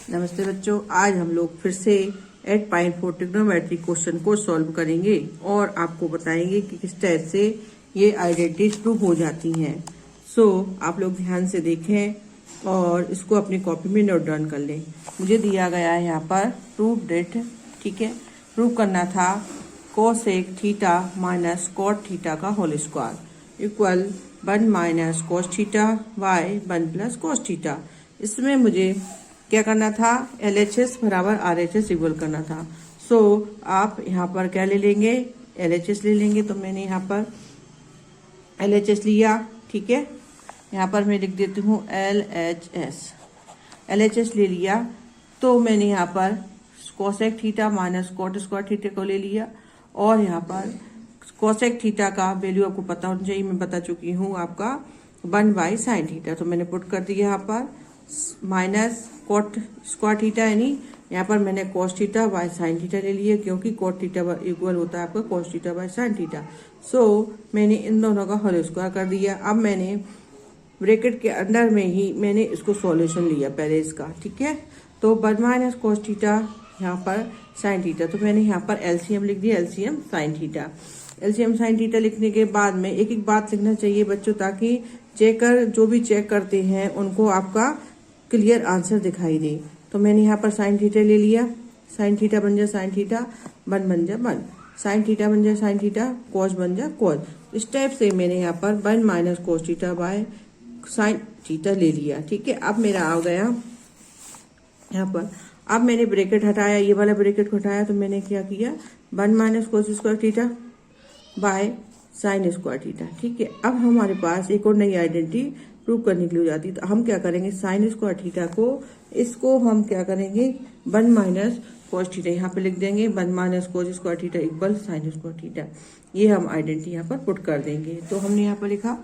नमस्ते बच्चों, आज हम लोग फिर से 8.4 ट्रिग्नोमेट्री क्वेश्चन को सॉल्व करेंगे और आपको बताएंगे कि किस टाइप से ये आइडेंटिटीज प्रूव हो जाती हैं। आप लोग ध्यान से देखें और इसको अपनी कॉपी में नोट डाउन कर लें। मुझे दिया गया है यहाँ पर प्रूव डेट, ठीक है। प्रूव करना था cosec theta minus cot theta का whole square equal 1 minus cos theta by 1 plus cos theta. इसमें मुझे क्या करना था, LHS बराबर RHS इक्वल करना था। आप यहाँ पर क्या ले लेंगे, LHS ले लेंगे। तो मैंने यहाँ पर LHS लिया, ठीक है। यहाँ पर मैं लिख देती हूँ LHS ले लिया। तो मैंने यहाँ पर cosec theta minus cot square theta को ले लिया और यहाँ पर कोसेक थीटा का वैल्यू आपको पता होना चाहिए, मैं बता चुकी हूँ आपका 1 बाई साइन थीटा। तो मैंने पुट कर दिया यहाँ पर माइनस कॉट स्क्वायर थीटा, यानी यहाँ पर मैंने cos theta by sine theta ले लिया क्योंकि कॉट थीटा इक्वल होता है आपका cos theta by sine theta. मैंने इन दोनों का होल स्क्वायर कर दिया। अब मैंने ब्रैकेट के अंदर में ही मैंने इसको सॉल्यूशन लिया पहले इसका, ठीक है। तो 1 माइनस कॉस थीटा यहाँ पर साइन थीटा, तो मैंने यहाँ पर LCM लिख दिया, LCM sine theta. LCM sine theta लिखने के बाद में एक एक बात लिखना चाहिए बच्चों, ताकि चेकर जो भी चेक करते हैं उनको आपका क्लियर आंसर दिखाई दे। तो मैंने यहाँ पर साइन थीटा ले लिया, साइन थीटा बन जाए साइन थीटा, 1 बन जाए 1, साइन थीटा बन जाए साइन थीटा, कॉस बन जाए कॉस। इस टाइप से मैंने यहाँ पर 1 minus cos theta by sine theta ले लिया, ठीक है। अब मेरा आ गया यहाँ पर, अब मैंने ब्रैकेट हटाया, ये वाला ब्रैकेट को हटाया, तो मैंने क्या किया 1 minus cos square theta by sine square theta, ठीक है। अब हमारे पास एक और नई आइडेंटिटी प्रूव करने के लिए हो जाती है। तो हम क्या करेंगे, साइन स्क्वायर थीटा को इसको हम क्या करेंगे 1 माइनस कॉस थीटा यहाँ पे लिख देंगे, 1 minus cos square theta equal sine square theta. ये हम आइडेंटिटी यहाँ पर पुट कर देंगे। तो हमने यहाँ पर लिखा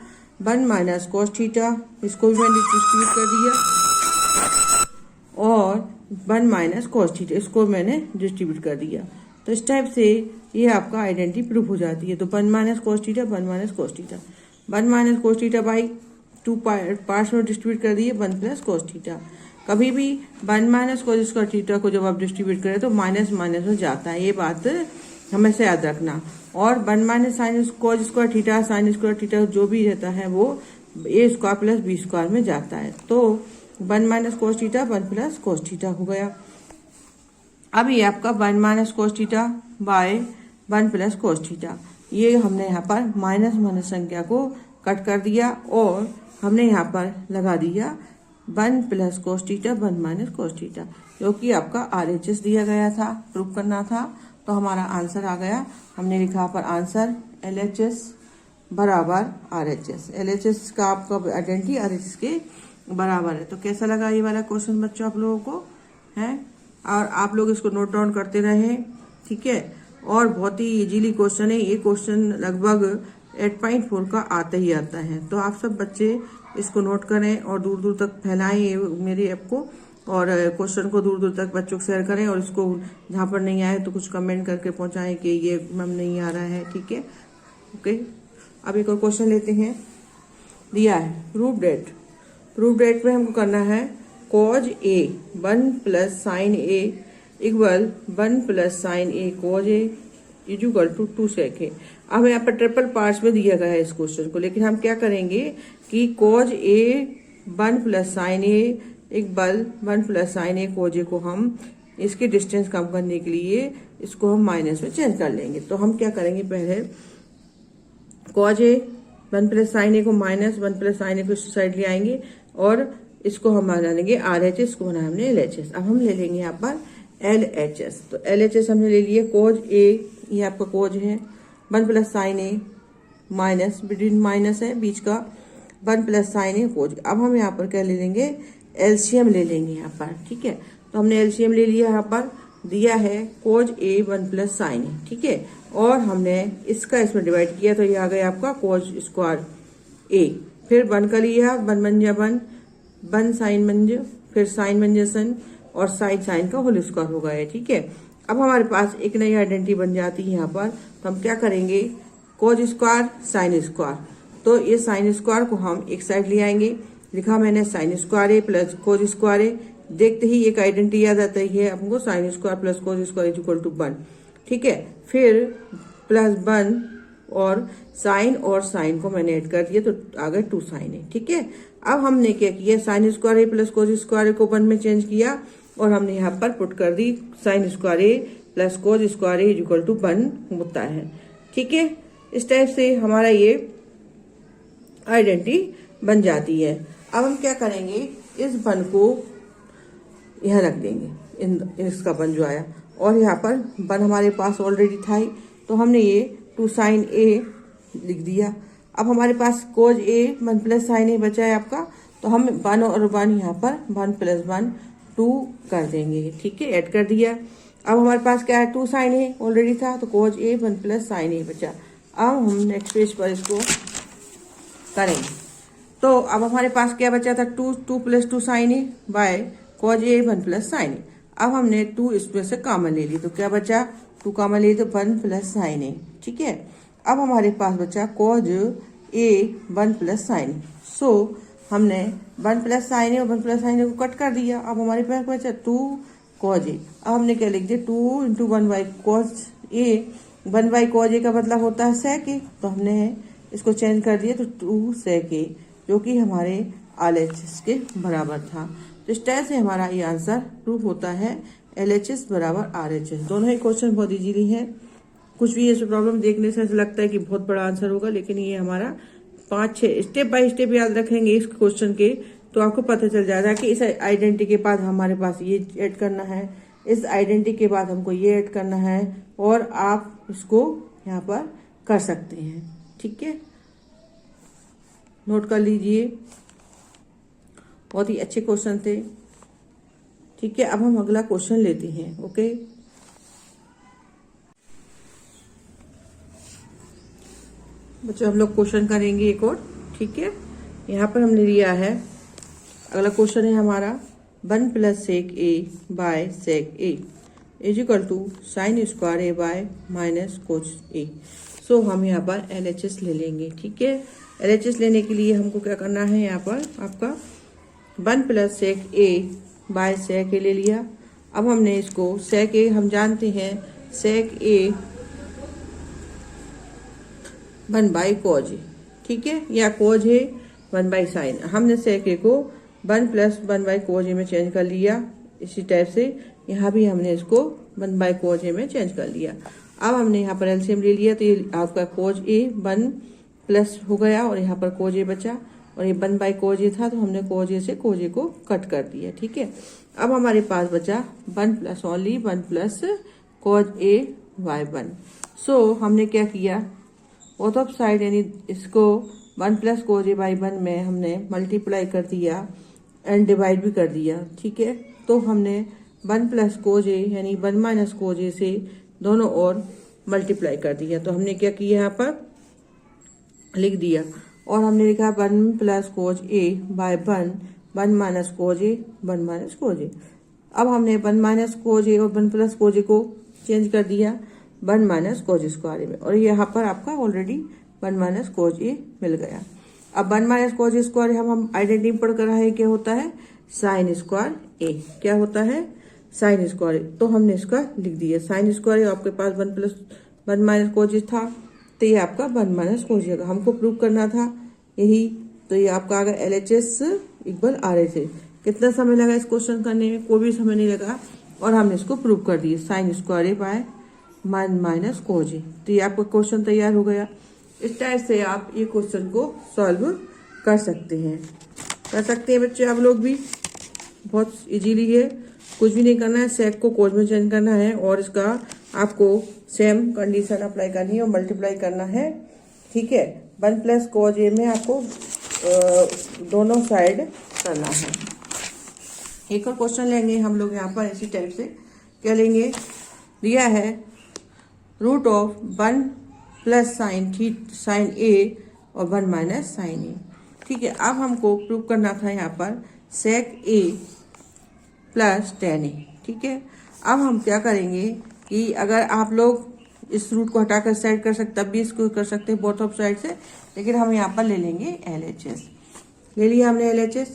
1 माइनस कॉस थीटा, इसको भी मैंने डिस्ट्रीब्यूट कर दिया, और 1 माइनस कॉस थीटा इसको मैंने डिस्ट्रीब्यूट कर दिया। तो इस टाइप से ये आपका आइडेंटिटी प्रूव हो जाती है। तो 1 minus cos theta, 1 minus cos theta, 1 minus cos theta by 2 parts में डिस्ट्रीब्यूट कर दिए 1 प्लस कॉस थीटा। कभी भी 1 माइनस कॉस स्क्वायर थीटा को जब आप डिस्ट्रीब्यूट करें तो माइनस माइनस में जाता है, ये बात हमेशा याद रखना। और 1 minus sine cos square theta, sine square theta जो भी रहता है वो A square plus B square में जाता है। तो 1 minus cos theta 1 plus cos theta हो गया। अब ये आपका 1 minus cos theta by 1 plus cos theta, ये हमने यहाँ पर माइनस माइनस संख्या को कट कर दिया और हमने यहाँ पर लगा दिया 1 plus cos theta 1 minus cos theta, जो कि आपका RHS दिया गया था, प्रूव करना था। तो हमारा आंसर आ गया। हमने लिखा यहाँ पर आंसर LHS बराबर RHS। LHS का आपका आइडेंटिटी RHS के बराबर है। तो कैसा लगा ये वाला क्वेश्चन बच्चों आप लोगों को है, और आप लोग इसको नोट डाउन करते रहे, ठीक है। और बहुत ही इजीली क्वेश्चन है ये। क्वेश्चन लगभग 8.4 का आता ही आता है। तो आप सब बच्चे इसको नोट करें और दूर दूर तक फैलाएं मेरे ऐप को, और क्वेश्चन को दूर दूर तक बच्चों को शेयर करें, और इसको जहाँ पर नहीं आए तो कुछ कमेंट करके पहुँचाएं कि ये मैम नहीं आ रहा है, ठीक है। ओके, अब एक और क्वेश्चन लेते हैं। दिया है प्रूव डेट। प्रूव डेट में हमको करना है cos A 1 plus sine A equal 1 plus sine A cos A equal to 2 sec है। अब यहाँ पर ट्रिपल पार्ट्स में दिया गया है इस क्वेश्चन को, लेकिन हम क्या करेंगे कि cause A 1 plus sine A equal 1 plus sine A cos A को हम इसके डिस्टेंस कम करने के लिए इसको हम माइनस में चेंज कर लेंगे। तो हम क्या करेंगे, पहले cause A 1 plus sine A को माइनस 1 प्लस साइन A को इस साइड ले आएंगे और इसको हम बना लेंगे RHS, इसको बनाया हमने LHS। अब हम ले लेंगे यहाँ पर LHS। तो LHS हमने ले लिए कॉज A, ये आपका कॉज है 1 plus sine A minus, between minus है बीच का, 1 प्लस साइन A कॉज। अब हम यहाँ पर क्या ले लेंगे, LCM ले लेंगे यहाँ पर, ठीक है। तो हमने LCM ले लिया, यहाँ पर दिया है cos A 1 plus sine A, ठीक है। और हमने इसका इसमें डिवाइड किया, तो ये आ गया आपका कॉज स्क्वायर A। फिर 1 का लिया, 1 बन जा 1 साइन बन जा, फिर साइन बन जा सन, और साइन का होल स्क्वायर हो गया, ठीक है। अब हमारे पास एक नई आइडेंटिटी बन जाती है यहाँ पर। तो हम क्या करेंगे, कॉज स्क्वायर साइन स्क्वायर, तो ये साइन स्क्वायर को हम एक साइड ले आएंगे। लिखा मैंने sine square A plus cos square A देखते ही एक आइडेंटिटी याद आता है हमको, sine square plus cos square is equal to 1। ठीक है, फिर प्लस 1 और साइन को मैंने ऐड कर दिया तो आगे 2 साइन है। ठीक है, अब हमने क्या किया, sign square A plus cos square को 1 में चेंज किया और हमने यहाँ पर पुट कर दी sine square A plus cos square is equal to 1 होता है। ठीक है, इस टाइप से हमारा ये आइडेंटिटी बन जाती है। अब हम क्या करेंगे, इस 1 को यहाँ रख देंगे, इसका 1 जो आया, और यहाँ पर 1 हमारे पास ऑलरेडी था ही, तो हमने ये 2 साइन ए लिख दिया। अब हमारे पास कोज ए 1 प्लस साइन ए बचा है आपका, तो हम 1 और 1 यहाँ पर 1 प्लस 1 2 कर देंगे। ठीक है, ऐड कर दिया। अब हमारे पास क्या है, 2 साइन ए ऑलरेडी था, तो कोज ए 1 प्लस साइन ए बचा। अब हम नेक्स्ट पेज पर इसको करेंगे, तो अब हमारे पास क्या बचा था, 2 plus 2 sign A bye cause A 1 plus sine ए। अब हमने 2 इसमें से कॉमन ले ली, तो क्या बचा, 2 कॉमन ले तो 1 प्लस साइन ए। ठीक है, अब हमारे पास बचा कोज ए 1 प्लस साइन ए। सो हमने 1 प्लस साइन ए और 1 प्लस साइन ए को कट कर दिया। अब हमारे पास बचा 2 कोज ए। अब हमने क्या लिख दिया, 2 into 1 by cos A. 1 by cos A का मतलब होता है सेक ए, तो हमने इसको चेंज कर दिया तो 2 सेक ए, जो कि हमारे LHS के बराबर था। तो इस तरह से हमारा ये आंसर प्रूफ होता है LHS बराबर RHS। दोनों ही क्वेश्चन बहुत इजीली है, कुछ भी ऐसे प्रॉब्लम देखने से ऐसा लगता है कि बहुत बड़ा आंसर होगा, लेकिन ये हमारा 5-6 स्टेप बाय स्टेप याद रखेंगे इस क्वेश्चन के, तो आपको पता चल जाएगा कि इस आइडेंटिटी के बाद हमारे पास ये ऐड करना है, इस आइडेंटिटी के बाद हमको ये ऐड करना है, और आप इसको यहाँ पर कर सकते हैं। ठीक है, नोट कर लीजिए, बहुत ही अच्छे क्वेश्चन थे। ठीक है, अब हम अगला क्वेश्चन लेते हैं। ओके, बच्चों हम लोग क्वेश्चन करेंगे एक और। ठीक है, यहाँ पर हमने लिया है, अगला क्वेश्चन है हमारा 1 plus sec A by sec A is equal to sine square A by minus cos A. So हम यहाँ पर LHS ले लेंगे। ठीक है, LHS लेने के लिए हमको क्या करना है, यहाँ पर आपका 1 plus sec A by sec ए ले लिया। अब हमने इसको सेक ए, हम जानते हैं सेक ए 1 बाई कोज ए। ठीक है, या कोज ए 1 बाई साइन, हमने सेक ए को 1 प्लस 1 बाई कोज ए में चेंज कर लिया। इसी टाइप से यहाँ भी हमने इसको 1 बाई कोज ए में चेंज कर लिया। अब हमने यहाँ पर एलसीएम ले लिया, तो ये आपका कोज ए 1 प्लस हो गया और यहाँ पर कोज ए बचा, और ये 1 बाई कोज ए था, तो हमने कोज ए से कोज ए को कट कर दिया। ठीक है, अब हमारे पास बचा 1 प्लस ओनली 1 प्लस कोज ए बाय 1। सो हमने क्या किया, बोथ ऑफ साइड यानी इसको 1 प्लस कोज ए बाई 1 में हमने मल्टीप्लाई कर दिया एंड डिवाइड भी कर दिया। ठीक है, तो हमने 1 प्लस कोज ए यानी 1 माइनस कोज ए से दोनों ओर मल्टीप्लाई कर दिया। तो हमने क्या किया, यहाँ पर लिख दिया, और हमने लिखा 1 plus cause A bye 1 minus cos A 1 minus cos ए। अब हमने 1 माइनस कोज ए और 1 प्लस कोज ए को चेंज कर दिया 1 माइनस कोज स्क्वायर में, और यहाँ पर आपका ऑलरेडी 1 माइनस कोज ए मिल गया। अब 1 माइनस कोज स्क्वायर हम आइडेंटिटी पढ़ कर रहे हैं, क्या होता है, साइन स्क्वायर ए। क्या होता है, साइन स्क्वायर। तो हमने इसका लिख दिया साइन स्क्वायर, आपके पास 1 प्लस 1 माइनस कोज था, तो ये आपका 1 माइनस कोज का हमको प्रूव करना था यही। तो ये आपका आ गया LHS इक्वल RHS। कितना समय लगा इस क्वेश्चन करने में, कोई भी समय नहीं लगा, और हमने इसको प्रूव कर दिया sign square A bye 1 minus cos ए। तो ये आपका क्वेश्चन तैयार हो गया। इस टाइप से आप ये क्वेश्चन को सॉल्व कर सकते हैं बच्चे, आप लोग भी। बहुत इजीली है, कुछ भी नहीं करना है, सेक को कोज में चेंज करना है, और इसका आपको सेम कंडीशन अप्लाई करनी है और मल्टीप्लाई करना है। ठीक है, 1 प्लस कोज ए में आपको दोनों साइड करना है। एक और क्वेश्चन लेंगे हम लोग यहाँ पर इसी टाइप से। क्या लेंगे, दिया है रूट ऑफ 1 प्लस साइन ए और 1 माइनस साइन ए। ठीक है, अब हमको प्रूव करना था यहाँ पर सेक ए प्लस टेन ए। ठीक है, अब हम क्या करेंगे कि अगर आप लोग इस रूट को हटाकर साइड कर सकते, तब भी इसको कर सकते हैं बोथ ऑफ साइड से, लेकिन हम यहाँ पर ले लेंगे LHS। ले लिया हमने LHS।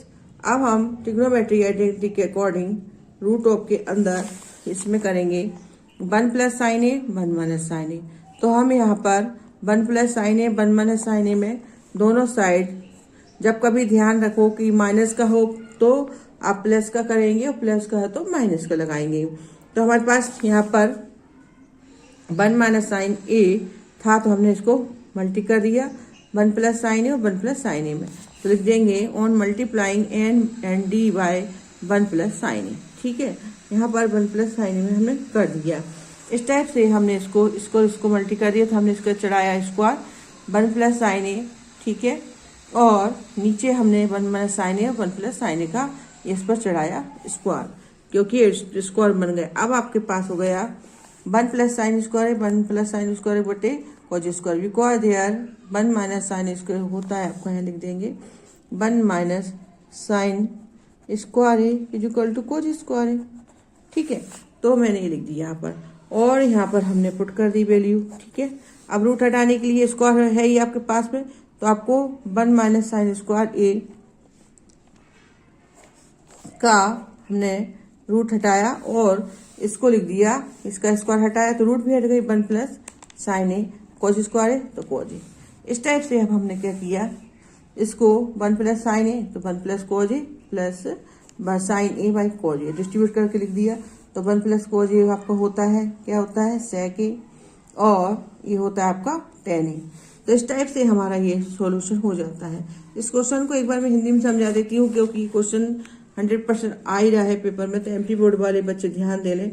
अब हम ट्रिग्नोमेट्रिक आइडेंटिटी के अकॉर्डिंग रूट ऑफ के अंदर इसमें करेंगे 1 प्लस साइन ए 1 माइनस साइन ए। तो हम यहाँ पर 1 प्लस साइन ए 1 माइनस साइन ए में दोनों साइड जब कभी ध्यान रखो कि माइनस का हो तो आप प्लस का करेंगे और प्लस का है तो माइनस का लगाएंगे। तो हमारे पास यहाँ पर 1 माइनस साइन ए था तो हमने इसको मल्टी कर दिया 1 प्लस साइन ए और 1 प्लस साइन ए में। तो लिख देंगे on multiplying N and D by 1 plus sine A. ठीक है, यहाँ पर 1 प्लस साइन ए में हमने कर दिया। इस टाइप से हमने इसको मल्टी कर दिया तो हमने इसको चढ़ाया स्क्वायर 1 प्लस साइन ए। ठीक है, और नीचे हमने 1 माइनस साइन ए और 1 प्लस साइन ए का इस पर चढ़ाया स्क्वायर, क्योंकि स्क्वायर बन गए। अब आपके पास हो गया 1 प्लस साइन स्क्वायर है 1 प्लस साइन स्क्वायर बटे cos square. Because there 1 minus sine square होता है, आपको यहाँ लिख देंगे 1 माइनस साइन स्क्वायर है is equal to cos square है। ठीक है, तो मैंने ये लिख दिया यहाँ पर और यहाँ पर हमने पुट कर दी वैल्यू। ठीक है, अब रूट हटाने के लिए स्क्वायर है ही आपके पास में, तो आपको 1 माइनस साइन स्क्वायर ए का हमने रूट हटाया और इसको लिख दिया, इसका स्क्वायर हटाया तो रूट भी हट गई 1 प्लस साइन ए कॉज स्क्वायर है तो कॉज ए। इस टाइप से अब हमने क्या किया, इसको 1 प्लस साइन ए तो 1 plus cos A plus sine A by cause A distribute करके लिख दिया। तो 1 प्लस कॉज ए आपका होता है, क्या होता है सेक ए, और ये होता है आपका टेन ए। तो इस टाइप से हमारा ये सॉल्यूशन हो जाता है। इस क्वेश्चन को एक बार मैं हिंदी में समझा देती हूँ, क्योंकि क्वेश्चन 100% आ ही रहा है पेपर में, तो एमपी बोर्ड वाले बच्चे ध्यान दे लें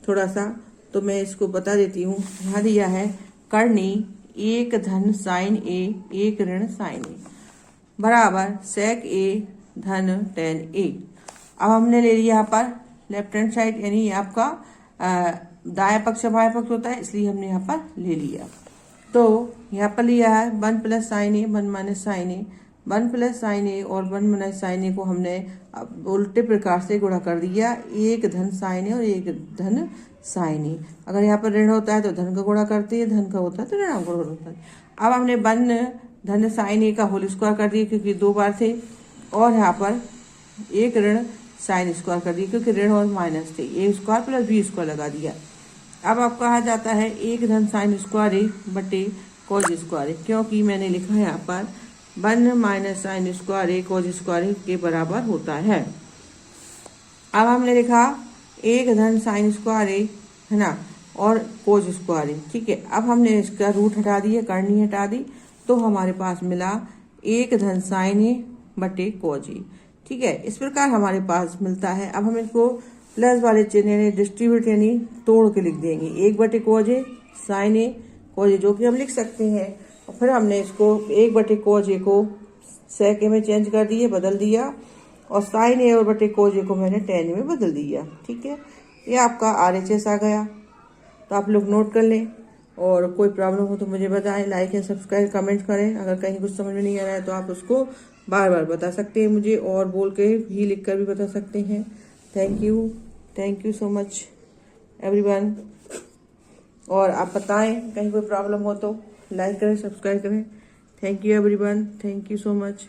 थोड़ा सा। तो मैं इसको बता देती हूँ। यहाँ दिया है करनी 1 धन साइन ए 1 ऋण साइन ए बराबर सेक ए धन टेन ए। अब हमने ले लिया यहाँ पर लेफ्ट हैंड साइड, यानी आपका दाया पक्ष बाया पक्ष होता है, इसलिए हमने यहाँ पर ले लिया। तो यहाँ पर लिया है 1 प्लस साइन ए 1 माइनस साइन ए 1 प्लस साइन ए और 1 माइनस साइन ए को हमने उल्टे प्रकार से गुणा कर दिया 1 धन साइन ए और 1 धन साइन ए। अगर यहाँ पर ऋण होता है तो धन का गुणा करते हैं, धन का होता है तो ऋण का होता है। अब हमने 1 धन साइन ए का होल स्क्वायर कर दिया क्योंकि 2 बार थे, और यहाँ पर 1 ऋण साइन स्क्वायर कर दिया क्योंकि ऋण और माइनस थे, ए स्क्वायर प्लस बी स्क्वायर लगा दिया। अब आपको कहा जाता है 1 धन साइन स्क्वायर ए बटे कॉज स्क्वायर ए, क्योंकि मैंने लिखा है यहाँ पर 1 माइनस साइन स्क्वायर ए कॉज स्क्वायर ए के बराबर होता है। अब हमने लिखा 1 धन साइन स्क्वायर ए है ना और कॉज स्क्वायर ए। ठीक है, अब हमने इसका रूट हटा दिया, करनी हटा दी, तो हमारे पास मिला 1 धन साइन ए बटे कॉज ए। ठीक है, इस प्रकार हमारे पास मिलता है। अब हम इसको प्लस वाले चिन्ह यानी डिस्ट्रीब्यूट यानी तोड़ के लिख देंगे 1 बटे कॉज ए साइन ए कॉज ए, जो कि हम लिख सकते हैं। और फिर हमने इसको 1 बटे कॉज ए को सेक ए में चेंज कर दिए, बदल दिया, और साइन ए और बटे कॉज ए को मैंने टेन ए में बदल दिया। ठीक है, ये आपका RHS आ गया। तो आप लोग नोट कर लें, और कोई प्रॉब्लम हो तो मुझे बताएं, लाइक एंड सब्सक्राइब कमेंट करें। अगर कहीं कुछ समझ में नहीं आ रहा है तो आप उसको बार बार बता सकते हैं मुझे, और बोल के भी लिख कर भी बता सकते हैं। Thank you so much everyone. और आप बताएं कहीं कोई प्रॉब्लम हो तो लाइक करें सब्सक्राइब करें। Thank you everyone, thank you so much.